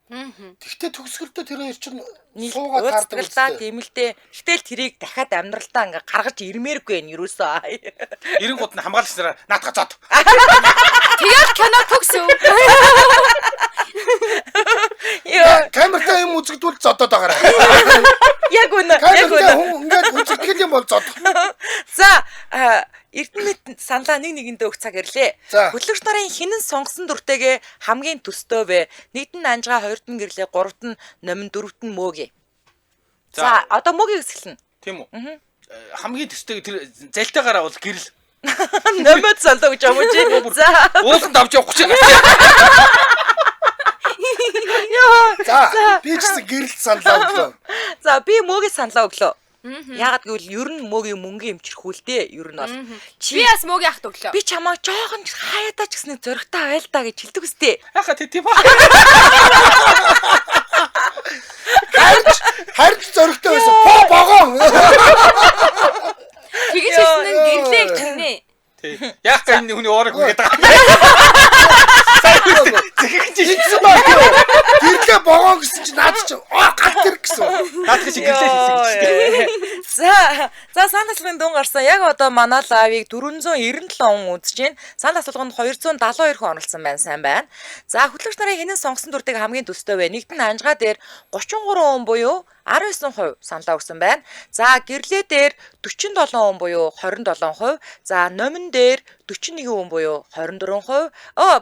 S3: Тэгтээ төгсгөлдөө тэр хоёр чинь
S1: суугаад таардаг үстэй. Тийм л дээ. Гэтэл тэрийг дахиад амьдралдаа ингээ гаргаж ирмээргүй юм юусоо.
S4: 90 нь хамгаалагч нараа наадга зод.
S2: Тэгээд кино төгсөв.
S1: Яа,
S3: камертаа юм үзэгдүүл зодоод байгаарай.
S1: яг үнэ.
S3: Ингээд үзэгдэх юм бол зод.
S1: За, Эрдэнэт саналаа нэгэндээ өгч цаг ирлээ. Хөтлөгч нарын хинэн сонгосон дүртэйгээ хамгийн төстэй вэ? Нэгд нь анжгаа, хоёрд нь гэрлээ, гуравд нь номин, дөрөвд нь мөөгээ. За, одоо мөөгийг эсгэлнэ.
S4: Тийм үү? Хамгийн төстэй тэр залтайгаараа бол гэрэл.
S1: Номид саналаа гэж юм уу чи? За.
S4: Ууланд авч явахгүй чи.
S3: За, би ч гэсэн гэрэл саналаа өглөө.
S1: За, би мөөгийг саналаа өглөө. Яагаад гэвэл ер нь мөөгийн мөнгө эмчрэхүүлдэ ер нь бол
S2: би бас мөөгийн ахт өглөө.
S1: Би чамаа жоохон хаяадаа ч гэсэн зөрөгтэй байлдаа гэж хэлдэг үстэй.
S4: Яха тийм ба.
S3: Харин зөрөгтэй байсан. Богоо.
S2: Тэгэж хэлсэн нь гэрлээ гинэ.
S4: Тий. Яг энэ хүний уурыг үгээд байгаа.
S3: Зэгчсэн баа. Гэрлээ богоо гэсэн чи наад чи гал тэр гэсэн.
S4: Наад чи гэрлээ хэлсэн гэж.
S1: За санааслын дуун гарсан. Яг одоо манай лавыг 497 хүн үзэж байна. Санаа асуулганд 272 хүн оролцсон байна. Сайн байна. За хөтлөгч нарын хинэн сонгосон дүртэйг хамгийн төстэй вэ? Нэгд нь анжгаа дээр 33 хүн буюу 19% саналаа өгсөн байна. За гэрлээ дээр 47 хүн буюу 27%. За номин дээр 41 хүн буюу 24%.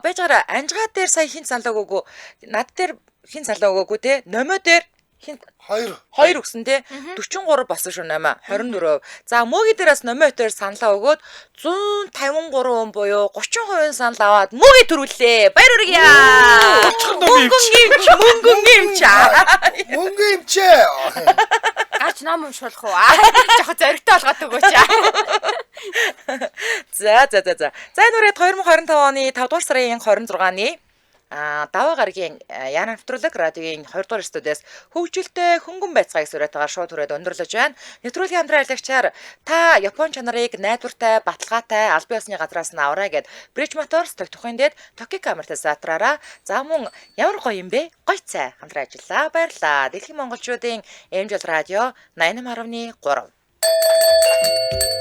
S1: Байж гараа анжгаа дээр сая хин саналаа өгөөгүй. Над дээр хин саналаа өгөөгүй те. Номоо дээр хин 2 өгсөн те. 43 болсон шүү номоо 24%. За мөөгийн дээрээс номоо дээр саналаа өгөөд 153 хүн буюу 30% санал аваад мөөгийг төрүүллээ. Баяр хүргье.
S3: Мөнгө имчээ.
S2: Гарч ном уншуулах уу? Жохо зоригтой болгоод өгөөч.
S1: За энэ үрээд 2025 оны 5 дугаар сарын 26-ны даваа гарагийн Яна нэвтрүүлэг радиогийн 2 дугаар студиэс хөгжилтэй хөнгөн байцгааг сүрэтээр шууд түрээд өндөрлөж байна. Нэвтрүүлгийн хамтран альлагчаар та Япон чанарыг найдвартай, баталгаатай аль бие усны газраас нь авраа гэд Bridge Motors Токиогийн дэд Токио камертай саатраараа за мөн ямар гоё юм бэ? Гоё цай хамтран ажиллаа. Баярлалаа. Дэлхийн монголчуудын эмжил радио 88.3